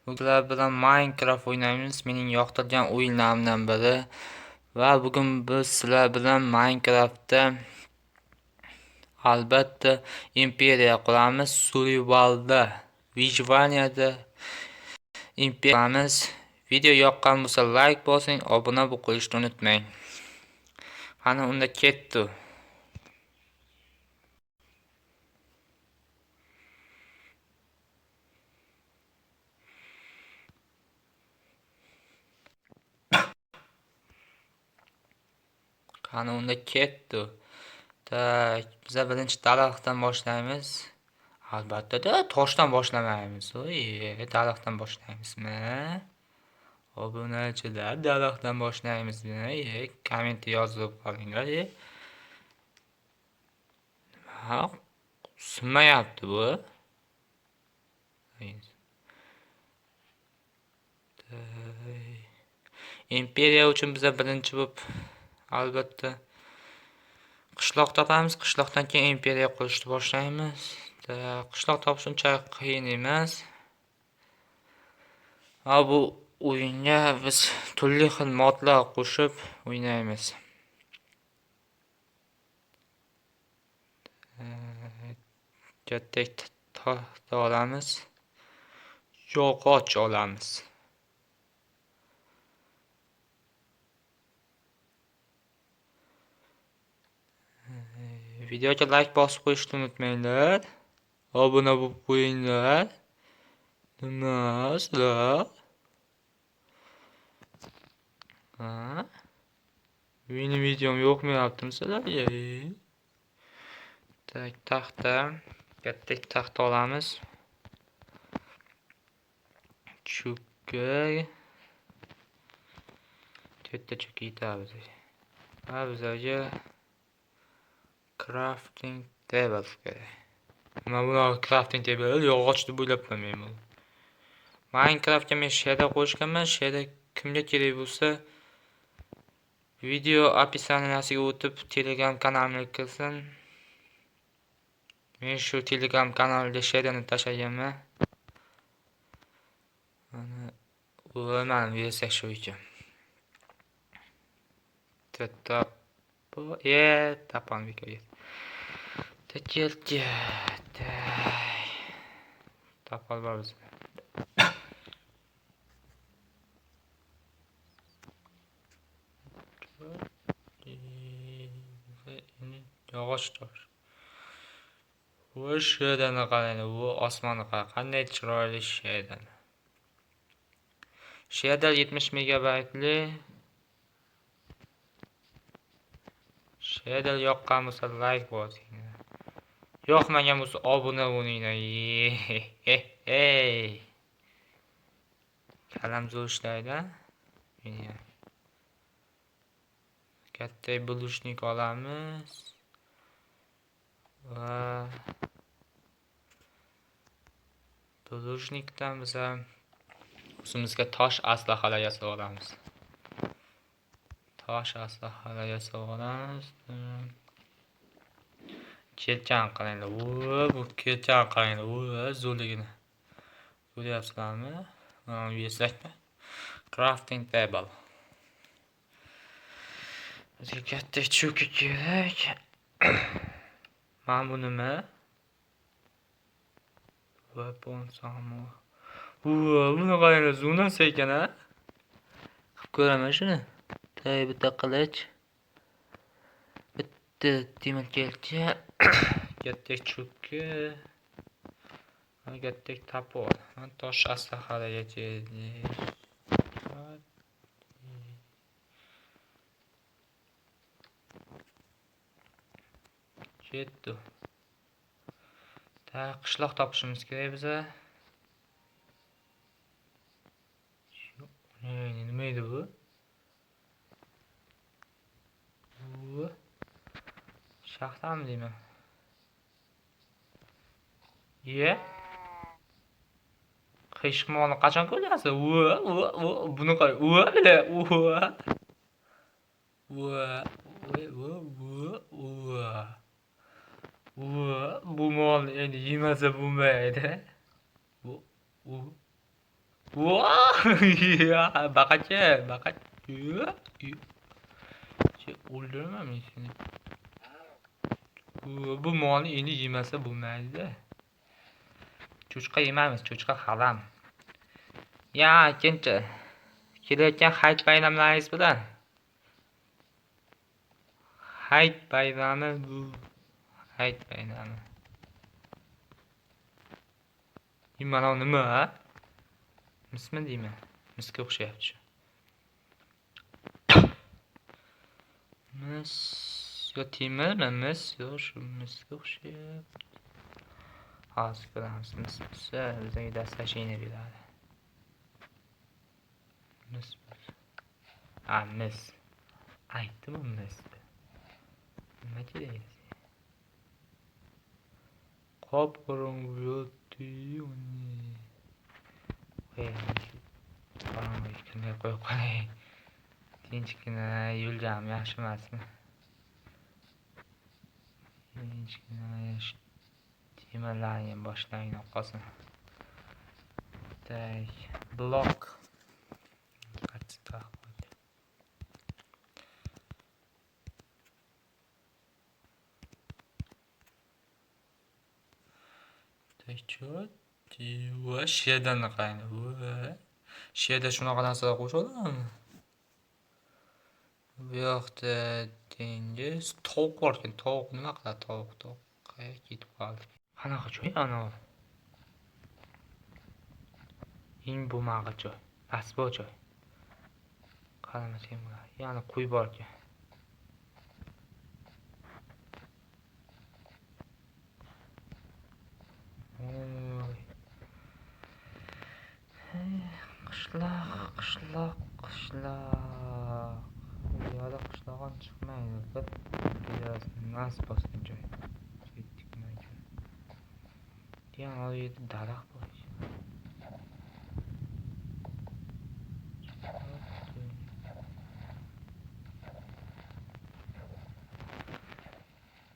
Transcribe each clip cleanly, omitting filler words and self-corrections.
Bugun bilan Minecraft o'ynaymiz. Mening yoqtirgan o'yinlarimdan biri. Va bugun biz sizlar bilan Minecraftda albatta imperiya quramiz. Survivalda, Vyjvaniyada imperiya quramiz. Video yoqqan bo'lsa like bosing, obuna bo'lishni unutmang. Qani unda ketdi. Qani unda ketdi. Tak, biz birinchi daraxtdan boshlaymiz. Albatta toshdan boshlamaymiz. Daraxtdan boshlamizmi? Obunachilar daraxtdan boshlaymizmi? Komment yozib qolinglar. Ha, sinmayapti bu. Imperiya uchun biza birinchi bo'lib albatta qishloq topamiz. Qishloqdan keyin imperiya qurishni boshlaymiz. Qishloq topish unchalik qiyin emas. Bu o'yinga biz turli xil modlar qo'shib o'ynaymiz. Katta taxta olamiz. Yog'och olamiz. Videoga like bosib qo'yishni unutmanglar. Obuna bo'lib qo'yinglar. Nima sizlar? Mening videom yo'qmayaptimi sizlarga? Tak, taxta. Katta taxta olamiz. Chukka. Katta chukka yetadi. Va bizga crafting table kerak. Mana bu crafting table yog'och deb o'ylabman men buni. Minecraftga men shader qo'shganman. Shader kimga kerak bo'lsa video описаниеsiga o'tib Telegram kanalimga kirsin. Men shu Telegram kanalida shaderni tashlaganman. Mana o'raman versa shu ekan. Tapan vikoyet. Tapal var bizde. Yog'och tosh. Bu shedani qarang, bu osmonni qarang, qanday chiroyli shedan. Shader 70 megabaytli. Shader yoqqan bo'lsa like bosing. Yoqmagan bo'lsa obuna bo'linglar. Kalam zo'r ishlaydi. Katta bulushnik olamiz. Va bulushnikdan biz o'zimizga tosh aslahalar yasab olamiz. Tosh aslahalar yasab olamiz. Kelchan qaranglar. Bu kelchan qaranglar. Zo'rligini. Ko'ryapsizlarmi? Mana bu yesakmi? Crafting table. Bizga katta cho'ki kerak. Mana bu nima? Weapon samo. Buni qaranglar, zo'rnasa ekan a. Qilib ko'raman shuni. Bitta qilich. Bitta temir kelcha. Katta cho'ki. Katta tapor. Tosh aslahalarga kerak. Ketdi. Qishloq topishimiz kerak biza. Nima edi bu? Bu shaxtami deyman? Qishmoqni qachon ko'ryapsiz? Buni qarang. Bu molni endi yemasa bo'lmaydi. Baqacha, o'ldirmamin seni. Bu molni endi yemasa bo'lmaydi-da. Cho'chqa yemaymiz, cho'chqa haram. Ya, akkinchi. Kelayotgan hayit bayramlaringiz bilan. Hayit bayrami bu. Hayit bayrami. Mana nima? Mismi deyman? Misga o'xshayapti shu. Mis yo temirmi? Mis yo shu misga o'xshayapti. Hozir ko'ramiz. Mis desa bizga dastashini beradi. Mis. Mis. Aytdim mis. Nima kerak? Qop-qorong'u yo'q-ku. Qorong'u qanday qo'yib qo'yay? Tinchgina yo'ljam yaxshi emasmi? Tinchgina temirlarni boshlayman qolsin. Tak, blok. Qattiqroq qo'ydi. Tekchot. Va shedan qarang. Va sheda shunaqa narsalar qo'shadimi? Bu yoqda dengiz, tovuq bor ekan. Tovuq nima qiladi? Tovuq qayerga ketib qoldi? Qanaqa joy ana? Eng bo'lmag'i joy. Asbo joy. Qaramasang bo'ladi. Yana qo'y bor ekan. Oy. Qishloq. Bu yoqda qishloqdan chiqmaydi. Biraz nas bosgan joy. Ketdik mana joy. Yana o yerda daraxt bor.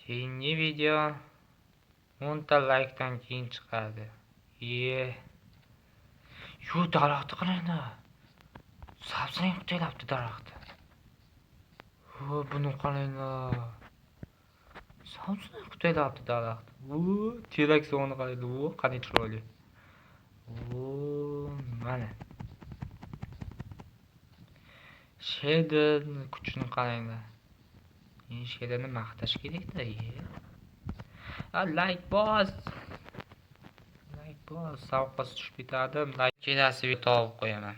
Keyingi video 10 ta like'dan keyin chiqadi. Shu daraxtni qarangda. Sabzrang qutelabdi daraxtni. Buni qarangda. Sabzrang qutelabdi daraxt. Terak suvini qarangda. Qanday chiroyli. Mana. Shader kuchini qarangda. Shaderni maqtash kerak-da. Like bos. Savqasi tushib ketadi. Kelasi video olib qo'yaman.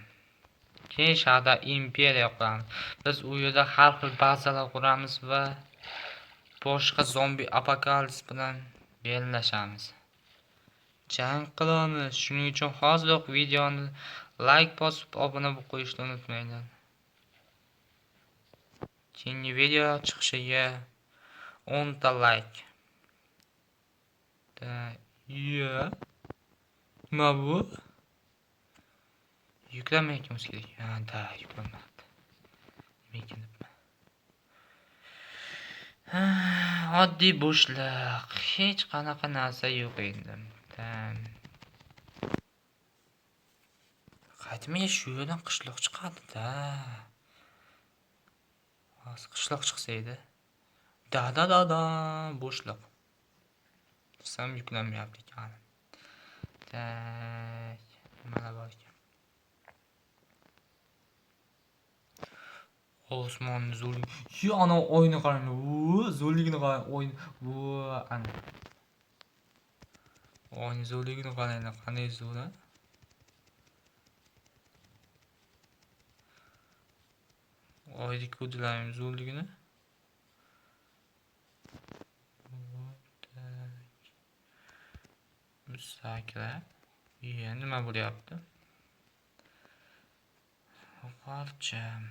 Keyin shaharda imperiya quramiz. Biz u yerda har xil bazalar quramiz va boshqa zombi apokalips bilan bellashamiz. Jang qilamiz. Shuning uchun hozirroq videoni like bosib, obuna bo'lib qo'yishni unutmanglar. Keyingi video chiqishiga 10 ta like. Nima bu? Yuklanmayotganimiz kerak. Yuklanmadi. Nima ekan debman. Oddiy bo'shliq. Hech qanaqa narsa yo'q endi. Qaytmay shu yerdan qishloq chiqadi-da. Hozir qishloq chiqsa edi. Da bo'shliq. Sam yuklanmayapti ekan. Mana bor ekan. Osmonni zo'rlik. Ana oyni qarang. Zo'rligini qarang. Ana. Oyni zo'rligini qarang. Qanday zo'r a? Oyni ko'rdilarmi zo'rligini? Sakrab. Nima bo'lyapti? Qolcham.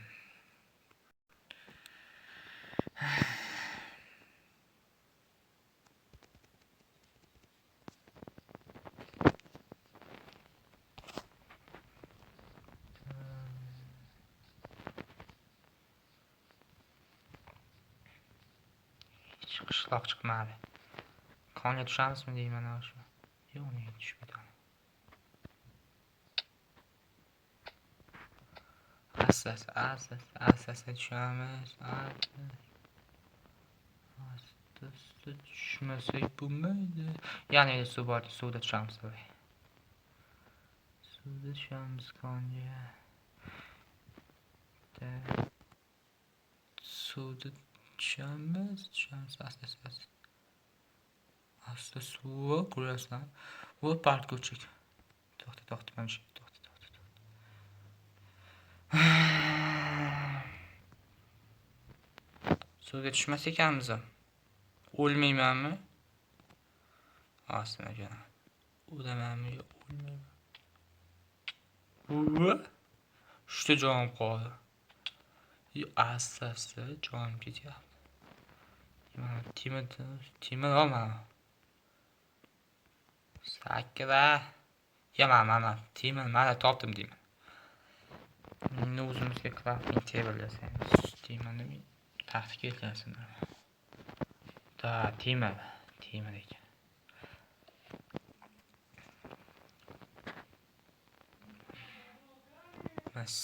Qishloq chiqmadi. Qonga tushamizmi deyman shu. Yo'q, nega tushib ketadi. Asta tushamiz. Asta tushmasak bo'lmaydi. Yana suv bor, suvda tushamiz. Suvda tushamiz konja. Suvda tushamiz. Asta suv ko'rasizlar. Bu park ko'chik. To'xta, mana shu to'xta. Suvga tushmas ekanmiz. O'lmaymanmi? Aslida o'lamanmi yo o'lmayman. Shuncha jonim qoldi. Asta jonim ketyapti. Temir olma. Sakra. Mana temir mana topdim deyman. Endi o'zimizga crafting table yasaymiz. Temirni taxtga keltirsinlar. Temir ekan. Bas.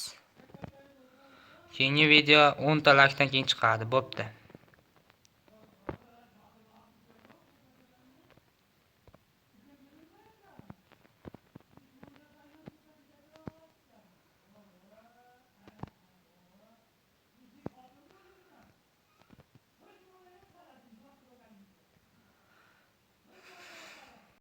Keyingi video 10 ta likedan keyin chiqadi, bo'pti.